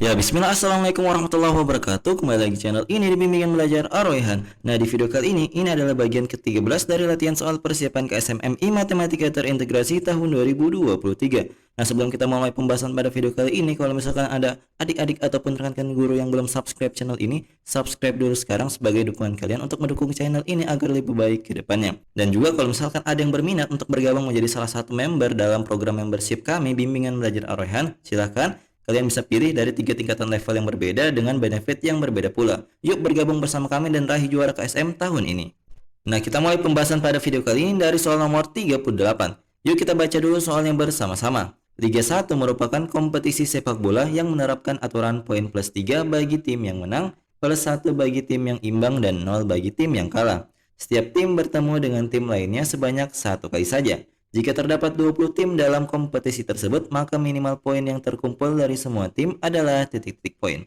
Ya, bismillah, assalamualaikum warahmatullahi wabarakatuh. Kembali lagi channel ini di Bimbingan Belajar Ar-Rayhan. Nah, di video kali ini adalah bagian ke-13 dari latihan soal persiapan KSMMI Matematika Terintegrasi tahun 2023. Nah, sebelum kita mulai pembahasan pada video kali ini, kalau misalkan ada adik-adik ataupun rekan-rekan guru yang belum subscribe channel ini, subscribe dulu sekarang sebagai dukungan kalian untuk mendukung channel ini agar lebih baik ke depannya. Dan juga kalau misalkan ada yang berminat untuk bergabung menjadi salah satu member dalam program membership kami Bimbingan Belajar Ar-Rayhan, silahkan. Kalian bisa pilih dari 3 tingkatan level yang berbeda dengan benefit yang berbeda pula. Yuk bergabung bersama kami dan raih juara KSM tahun ini. Nah, kita mulai pembahasan pada video kali ini dari soal nomor 38. Yuk kita baca dulu soalnya bersama-sama. Liga 1 merupakan kompetisi sepak bola yang menerapkan aturan poin plus 3 bagi tim yang menang, plus 1 bagi tim yang imbang, dan 0 bagi tim yang kalah. Setiap tim bertemu dengan tim lainnya sebanyak 1 kali saja. Jika terdapat 20 tim dalam kompetisi tersebut, maka minimal poin yang terkumpul dari semua tim adalah titik-titik poin.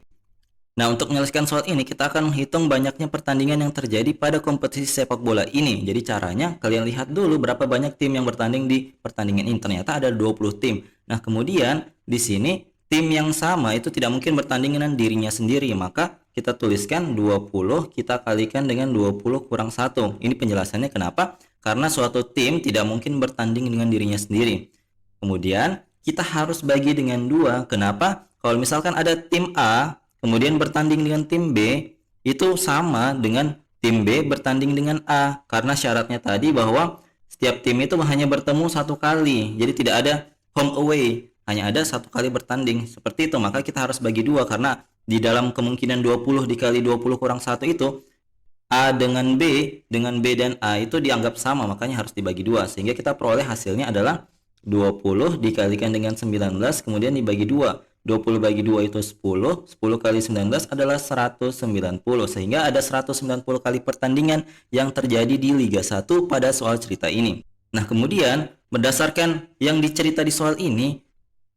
Nah, untuk menyelesaikan soal ini, kita akan menghitung banyaknya pertandingan yang terjadi pada kompetisi sepak bola ini. Jadi caranya, kalian lihat dulu berapa banyak tim yang bertanding di pertandingan ini. Ternyata ada 20 tim. Nah, kemudian di sini tim yang sama itu tidak mungkin bertanding dengan dirinya sendiri. Maka kita tuliskan 20 kita kalikan dengan 20 kurang 1. Ini penjelasannya kenapa? Karena suatu tim tidak mungkin bertanding dengan dirinya sendiri. Kemudian kita harus bagi dengan 2. Kenapa? Kalau misalkan ada tim A kemudian bertanding dengan tim B, itu sama dengan tim B bertanding dengan A. Karena syaratnya tadi bahwa setiap tim itu hanya bertemu 1 kali. Jadi tidak ada home away, hanya ada 1 kali bertanding. Seperti itu, maka kita harus bagi 2 karena di dalam kemungkinan 20 dikali 20 kurang 1 itu A dengan B dan A itu dianggap sama, makanya harus dibagi 2. Sehingga kita peroleh hasilnya adalah 20 dikalikan dengan 19 kemudian dibagi 2. 20 bagi 2 itu 10. 10 kali 19 adalah 190. Sehingga ada 190 kali pertandingan yang terjadi di Liga 1 pada soal cerita ini. Nah, kemudian berdasarkan yang dicerita di soal ini,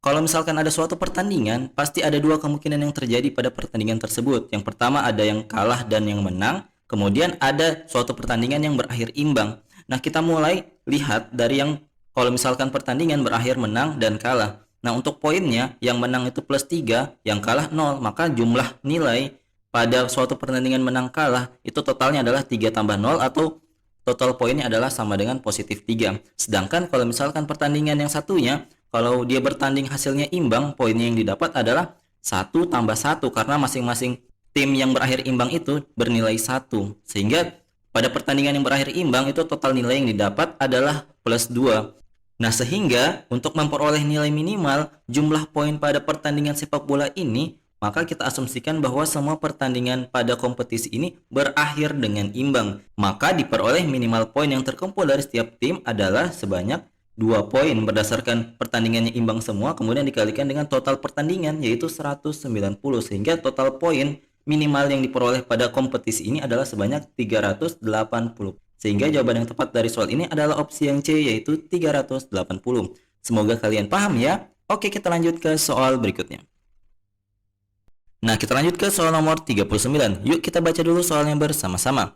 kalau misalkan ada suatu pertandingan, pasti ada 2 kemungkinan yang terjadi pada pertandingan tersebut. Yang pertama ada yang kalah dan yang menang. Kemudian ada suatu pertandingan yang berakhir imbang. Nah, kita mulai lihat dari yang kalau misalkan pertandingan berakhir menang dan kalah. Nah, untuk poinnya yang menang itu plus 3, yang kalah 0. Maka jumlah nilai pada suatu pertandingan menang kalah itu totalnya adalah 3 tambah 0 atau total poinnya adalah sama dengan positif 3. Sedangkan kalau misalkan pertandingan yang satunya, kalau dia bertanding hasilnya imbang, poinnya yang didapat adalah 1 tambah 1 karena masing-masing tim yang berakhir imbang itu bernilai 1. Sehingga pada pertandingan yang berakhir imbang itu total nilai yang didapat adalah plus 2. Nah, sehingga untuk memperoleh nilai minimal jumlah poin pada pertandingan sepak bola ini, maka kita asumsikan bahwa semua pertandingan pada kompetisi ini berakhir dengan imbang. Maka diperoleh minimal poin yang terkumpul dari setiap tim adalah sebanyak 2 poin berdasarkan pertandingannya imbang semua kemudian dikalikan dengan total pertandingan yaitu 190 sehingga total poin minimal yang diperoleh pada kompetisi ini adalah sebanyak 380. Sehingga jawaban yang tepat dari soal ini adalah opsi yang C yaitu 380. Semoga kalian paham ya. Oke, kita lanjut ke soal berikutnya. Nah, kita lanjut ke soal nomor 39. Yuk kita baca dulu soalnya bersama-sama.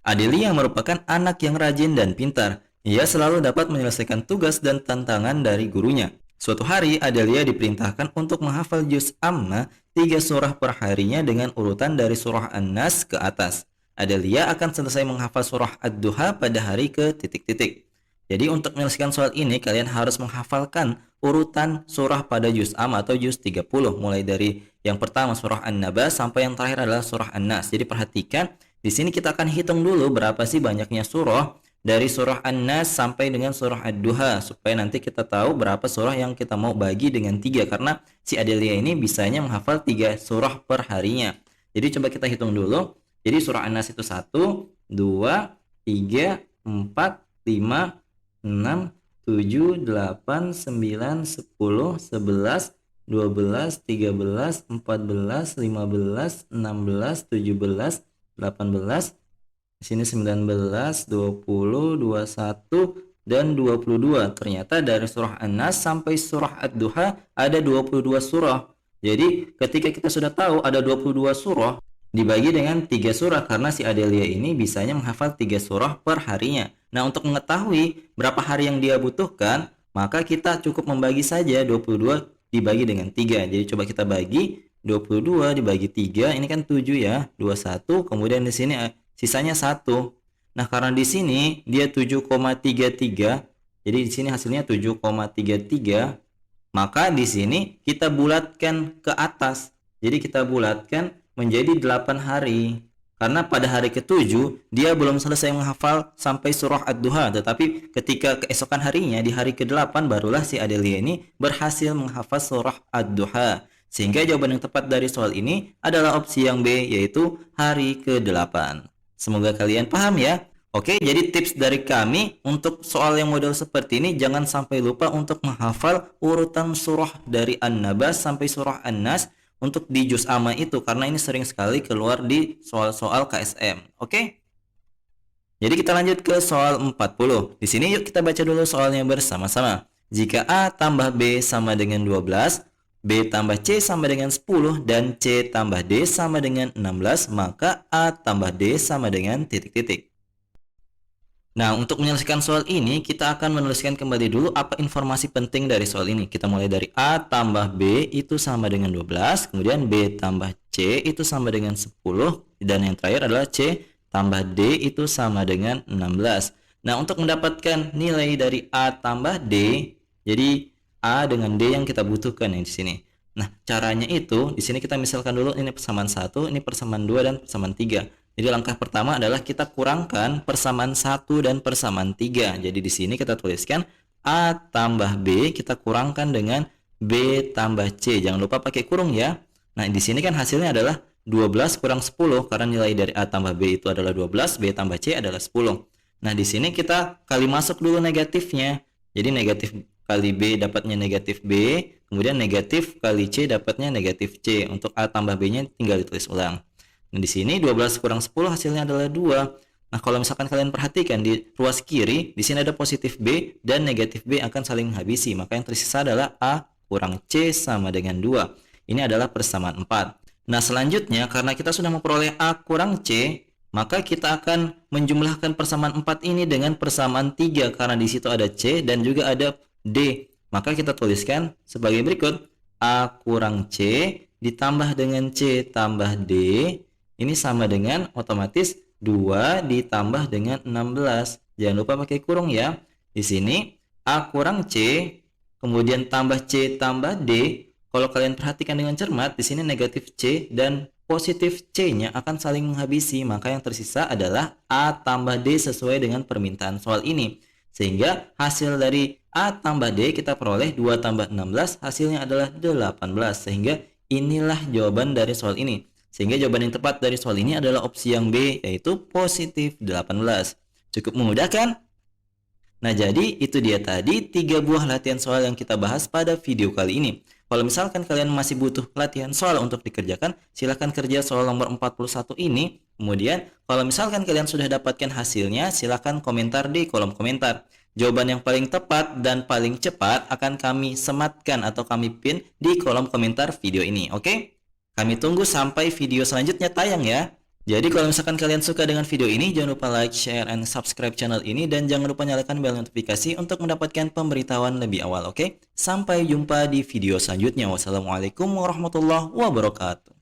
Adelia merupakan anak yang rajin dan pintar. Ia selalu dapat menyelesaikan tugas dan tantangan dari gurunya. Suatu hari, Adelia diperintahkan untuk menghafal juz amma 3 surah per harinya dengan urutan dari surah An-Nas ke atas. Adelia akan selesai menghafal surah Ad-Duha pada hari ke titik-titik. Jadi untuk menyelesaikan soal ini, kalian harus menghafalkan urutan surah pada juz amma atau juz 30. Mulai dari yang pertama surah An-Naba sampai yang terakhir adalah surah An-Nas. Jadi perhatikan, di sini kita akan hitung dulu berapa sih banyaknya surah dari surah An-Nas sampai dengan surah Ad-Duha supaya nanti kita tahu berapa surah yang kita mau bagi dengan 3 karena si Adelia ini bisanya menghafal 3 surah per harinya. Jadi coba kita hitung dulu. Jadi surah An-Nas itu 1, 2, 3, 4, 5, 6, 7, 8, 9, 10, 11, 12, 13, 14, 15, 16, 17, 18, di sini 19, 20, 21, dan 22. Ternyata dari surah An-Nas sampai surah Ad-Duha ada 22 surah. Jadi ketika kita sudah tahu ada 22 surah, dibagi dengan 3 surah karena si Adelia ini bisanya menghafal 3 surah per harinya. Nah, untuk mengetahui berapa hari yang dia butuhkan, maka kita cukup membagi saja 22 dibagi dengan 3. Jadi coba kita bagi 22 dibagi 3, ini kan 7 ya, 21, kemudian di sini sisanya 1. Nah, karena di sini dia 7,33, jadi di sini hasilnya 7,33, maka di sini kita bulatkan ke atas. Jadi kita bulatkan menjadi 8 hari. Karena pada hari ke-7 dia belum selesai menghafal sampai surah Ad-Duha, tetapi ketika keesokan harinya di hari ke-8 barulah si Adelia ini berhasil menghafal surah Ad-Duha. Sehingga jawaban yang tepat dari soal ini adalah opsi yang B, yaitu hari ke-8. Semoga kalian paham ya. Oke, jadi tips dari kami untuk soal yang model seperti ini, jangan sampai lupa untuk menghafal urutan surah dari An-Naba sampai surah An-Nas untuk di juz amma itu, karena ini sering sekali keluar di soal-soal KSM. Oke? Jadi kita lanjut ke soal 40. Di sini yuk kita baca dulu soalnya bersama-sama. Jika A tambah B sama dengan 12, B tambah C sama dengan 10, dan C tambah D sama dengan 16, maka A tambah D sama dengan titik-titik. Nah, untuk menyelesaikan soal ini, kita akan menuliskan kembali dulu apa informasi penting dari soal ini. Kita mulai dari A tambah B itu sama dengan 12, kemudian B tambah C itu sama dengan 10, dan yang terakhir adalah C tambah D itu sama dengan 16. Nah, untuk mendapatkan nilai dari A tambah D, jadi A dengan D yang kita butuhkan di sini. Nah, caranya itu, di sini kita misalkan dulu ini persamaan 1, ini persamaan 2, dan persamaan 3. Jadi langkah pertama adalah kita kurangkan persamaan 1 dan persamaan 3. Jadi di sini kita tuliskan A tambah B kita kurangkan dengan B tambah C. Jangan lupa pakai kurung ya. Nah, di sini kan hasilnya adalah 12 kurang 10 karena nilai dari A tambah B itu adalah 12, B tambah C adalah 10. Nah, di sini kita kali masuk dulu negatifnya. Jadi negatif kali B dapatnya negatif B, kemudian negatif kali C dapatnya negatif C. Untuk A tambah B-nya tinggal ditulis ulang. Nah, di sini 12 kurang 10 hasilnya adalah 2. Nah, kalau misalkan kalian perhatikan di ruas kiri, di sini ada positif B dan negatif B akan saling menghabisi. Maka yang tersisa adalah A kurang C sama dengan 2. Ini adalah persamaan 4. Nah, selanjutnya karena kita sudah memperoleh A kurang C, maka kita akan menjumlahkan persamaan 4 ini dengan persamaan 3 karena di situ ada C dan juga ada D. Maka kita tuliskan sebagai berikut. A kurang C ditambah dengan C tambah D. Ini sama dengan otomatis 2 ditambah dengan 16. Jangan lupa pakai kurung ya. Di sini A kurang C, kemudian tambah C tambah D. Kalau kalian perhatikan dengan cermat, di sini negatif C dan positif C-nya akan saling menghabisi. Maka yang tersisa adalah A tambah D sesuai dengan permintaan soal ini. Sehingga hasil dari A tambah D kita peroleh 2 tambah 16, hasilnya adalah 18. Sehingga inilah jawaban dari soal ini. Sehingga jawaban yang tepat dari soal ini adalah opsi yang B, yaitu positif 18. Cukup mudah kan? Nah, jadi itu dia tadi 3 buah latihan soal yang kita bahas pada video kali ini. Kalau misalkan kalian masih butuh latihan soal untuk dikerjakan, silahkan kerja soal nomor 41 ini. Kemudian, kalau misalkan kalian sudah dapatkan hasilnya, silahkan komentar di kolom komentar. Jawaban yang paling tepat dan paling cepat akan kami sematkan atau kami pin di kolom komentar video ini, oke? Kami tunggu sampai video selanjutnya tayang ya. Jadi kalau misalkan kalian suka dengan video ini, jangan lupa like, share, and subscribe channel ini. Dan jangan lupa nyalakan bel notifikasi untuk mendapatkan pemberitahuan lebih awal, oke? Sampai jumpa di video selanjutnya. Wassalamualaikum warahmatullahi wabarakatuh.